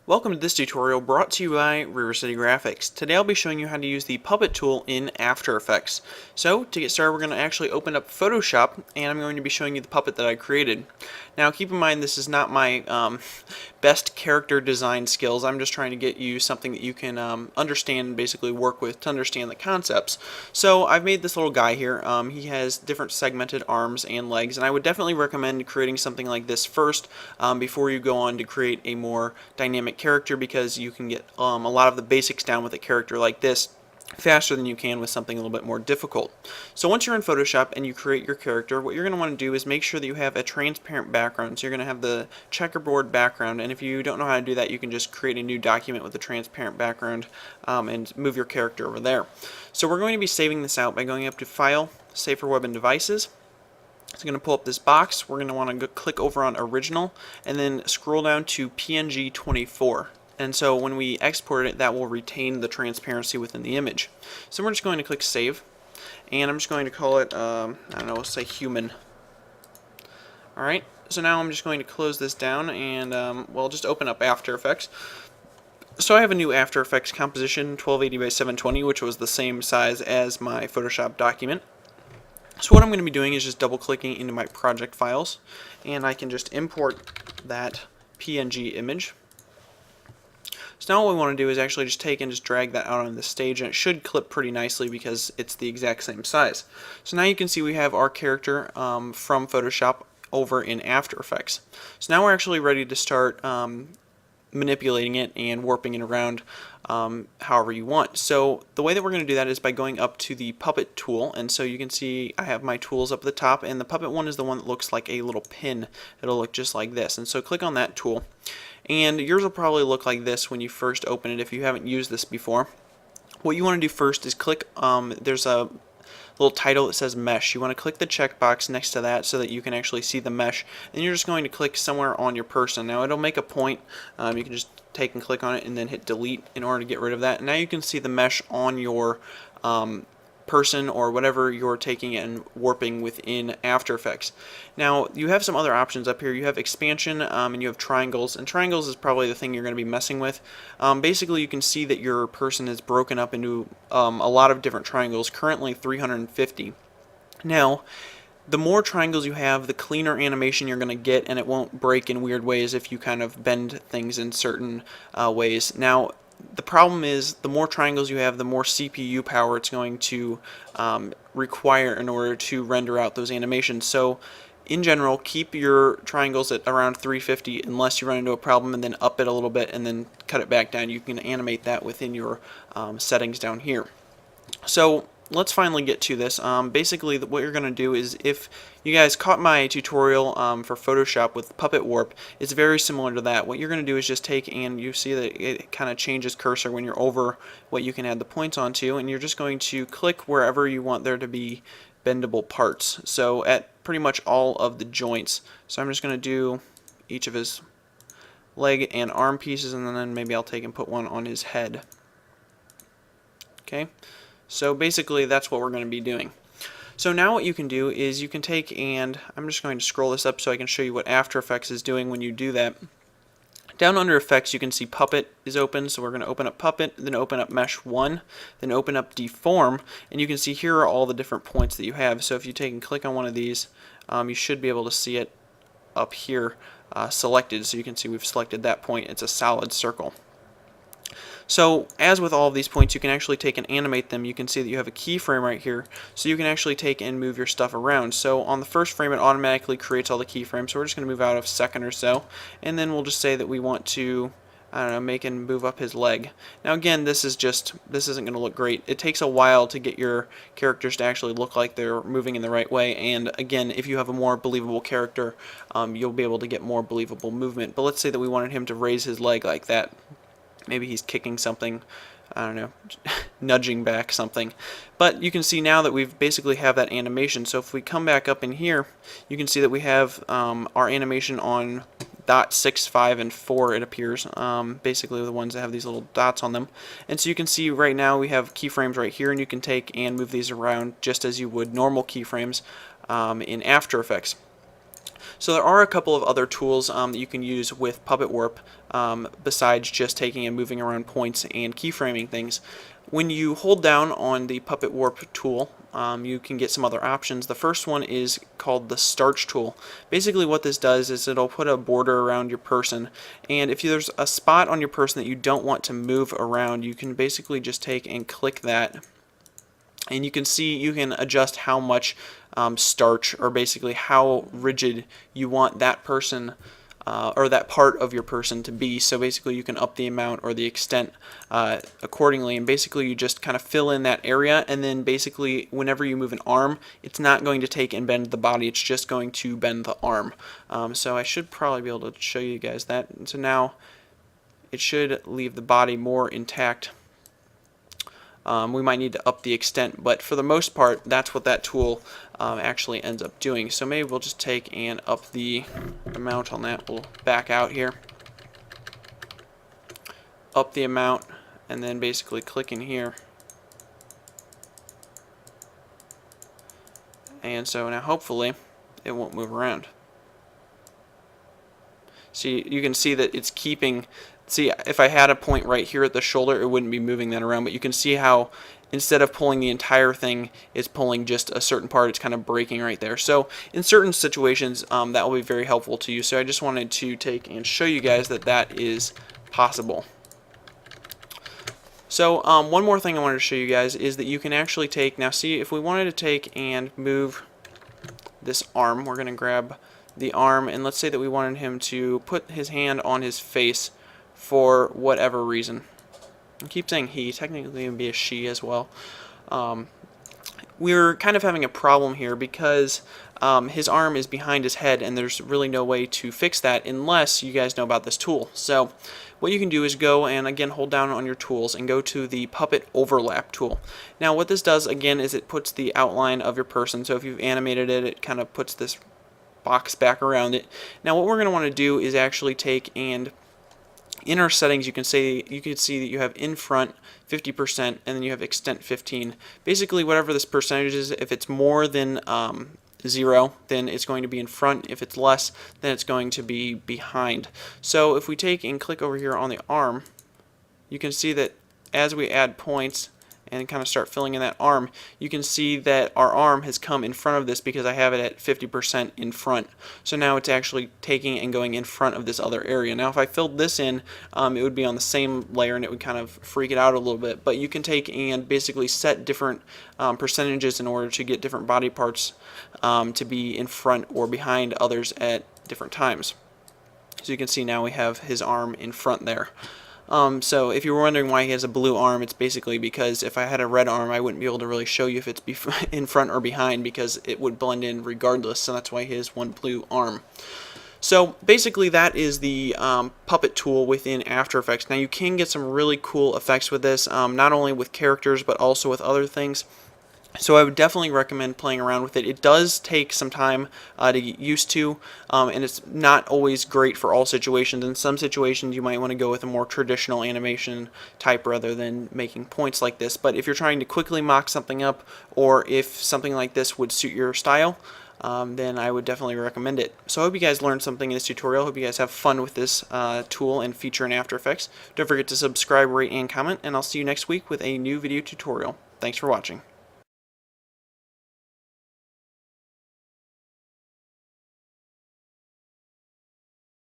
Welcome to this tutorial brought to you by River City Graphics. Today I'll be showing you how to use the Puppet tool in After Effects. So to get started, we're going to actually open up Photoshop and I'm going to be showing you the puppet that I created. Now keep in mind this is not my best character design skills. I'm just trying to get you something that you can understand and basically work with to understand the concepts. So I've made this little guy here. He has different segmented arms and legs, and I would definitely recommend creating something like this first before you go on to create a more dynamic character, because you can get a lot of the basics down with a character like this faster than you can with something a little bit more difficult. So once you're in Photoshop and you create your character, what you're going to want to do is make sure that you have a transparent background. So you're going to have the checkerboard background, and if you don't know how to do that, you can just create a new document with a transparent background and move your character over there. So we're going to be saving this out by going up to File, Save for Web and Devices. So I'm going to pull up this box. We're going to want to click over on Original and then scroll down to PNG 24. And so when we export it, that will retain the transparency within the image. So we're just going to click Save, and I'm just going to call it, I don't know, we'll say Human. Alright, so now I'm just going to close this down and, well, just open up After Effects. So I have a new After Effects composition, 1280 by 720, which was the same size as my Photoshop document. So what I'm going to be doing is just double clicking into my project files, and I can just import that PNG image. So now what we want to do is actually just take and just drag that out on the stage, and it should clip pretty nicely because it's the exact same size. So now you can see we have our character from Photoshop over in After Effects. So now we're actually ready to start manipulating it and warping it around however you want. So the way that we're going to do that is by going up to the Puppet tool, and so you can see I have my tools up at the top, and the Puppet one is the one that looks like a little pin. It'll look just like this, and so click on that tool, and yours will probably look like this when you first open it if you haven't used this before. What you want to do first is click, there's a little title that says Mesh. You want to click the checkbox next to that so that you can actually see the mesh, and you're just going to click somewhere on your person. Now it'll make a point. You can just take and click on it and then hit delete in order to get rid of that. And now you can see the mesh on your person or whatever you're taking and warping within After Effects. Now you have some other options up here. You have expansion and you have triangles, and triangles is probably the thing you're going to be messing with. Basically you can see that your person is broken up into a lot of different triangles, currently 350. Now the more triangles you have, the cleaner animation you're going to get, and it won't break in weird ways if you kind of bend things in certain ways. Now the problem is the more triangles you have, the more CPU power it's going to require in order to render out those animations. So in general, keep your triangles at around 350 unless you run into a problem, and then up it a little bit and then cut it back down. You can animate that within your settings down here. So let's finally get to this. Basically what you're going to do is, if you guys caught my tutorial for Photoshop with Puppet Warp, it's very similar to that. What you're going to do is just take, and you see that it kind of changes cursor when you're over what you can add the points onto, and you're just going to click wherever you want there to be bendable parts. So at pretty much all of the joints. So I'm just going to do each of his leg and arm pieces, and then maybe I'll take and put one on his head. Okay. So basically that's what we're going to be doing. So now what you can do is you can take, and I'm just going to scroll this up so I can show you what After Effects is doing when you do that. Down under Effects you can see Puppet is open, so we're going to open up Puppet, then open up Mesh 1, then open up Deform, and you can see here are all the different points that you have. So if you take and click on one of these, you should be able to see it up here selected, so you can see we've selected that point. It's a solid circle. So as with all of these points, you can actually take and animate them. You can see that you have a keyframe right here, so you can actually take and move your stuff around. So on the first frame it automatically creates all the keyframes, so we're just going to move out a second or so, and then we'll just say that we want to, I don't know, make and move up his leg. Now again, this isn't going to look great. It takes a while to get your characters to actually look like they're moving in the right way, and again, if you have a more believable character, you'll be able to get more believable movement. But let's say that we wanted him to raise his leg like that. Maybe he's kicking something, I don't know, nudging back something. But you can see now that we've basically have that animation. So if we come back up in here, you can see that we have our animation on dot 6, 5, and 4, it appears. Basically the ones that have these little dots on them. And so you can see right now we have keyframes right here, and you can take and move these around just as you would normal keyframes in After Effects. So there are a couple of other tools that you can use with Puppet Warp besides just taking and moving around points and keyframing things. When you hold down on the Puppet Warp tool, you can get some other options. The first one is called the Starch tool. Basically what this does is it'll put a border around your person, and if there's a spot on your person that you don't want to move around, you can basically just take and click that, and you can see you can adjust how much starch, or basically how rigid you want that person or that part of your person to be. So basically you can up the amount or the extent accordingly, and basically you just kind of fill in that area, and then basically whenever you move an arm, it's not going to take and bend the body, it's just going to bend the arm. So I should probably be able to show you guys that. So now it should leave the body more intact. We might need to up the extent, but for the most part, that's what that tool actually ends up doing. So maybe we'll just take and up the amount on that. We'll back out here, up the amount, and then basically click in here. And so now hopefully it won't move around. See, you can see that it's keeping. See, if I had a point right here at the shoulder, it wouldn't be moving that around, but you can see how instead of pulling the entire thing, it's pulling just a certain part. It's kind of breaking right there. So in certain situations, that will be very helpful to you. So I just wanted to take and show you guys that that is possible. So one more thing I wanted to show you guys is that you can actually take, now see, if we wanted to take and move this arm, we're going to grab the arm, and let's say that we wanted him to put his hand on his face for whatever reason. I keep saying he, technically it would be a she as well. We're kind of having a problem here because his arm is behind his head, and there's really no way to fix that unless you guys know about this tool. So what you can do is go and again hold down on your tools and go to the Puppet Overlap tool. Now what this does again is it puts the outline of your person. So if you've animated it, it kind of puts this box back around it. Now what we're going to want to do is actually take and in our settings, you can see that you have in front 50%, and then you have extent 15. Basically, whatever this percentage is, if it's more than 0, then it's going to be in front. If it's less, then it's going to be behind. So if we take and click over here on the arm, you can see that as we add points and kind of start filling in that arm, you can see that our arm has come in front of this because I have it at 50% in front. So now it's actually taking and going in front of this other area. Now if I filled this in, it would be on the same layer and it would kind of freak it out a little bit. But you can take and basically set different percentages in order to get different body parts to be in front or behind others at different times. So you can see now we have his arm in front there. So if you were wondering why he has a blue arm, it's basically because if I had a red arm, I wouldn't be able to really show you if it's in front or behind because it would blend in regardless, so that's why he has one blue arm. So basically that is the Puppet tool within After Effects. Now you can get some really cool effects with this, not only with characters but also with other things. So I would definitely recommend playing around with it. It does take some time to get used to, and it's not always great for all situations. In some situations you might want to go with a more traditional animation type rather than making points like this. But if you're trying to quickly mock something up, or if something like this would suit your style, then I would definitely recommend it. So I hope you guys learned something in this tutorial. I hope you guys have fun with this tool and feature in After Effects. Don't forget to subscribe, rate, and comment, and I'll see you next week with a new video tutorial. Thanks for watching.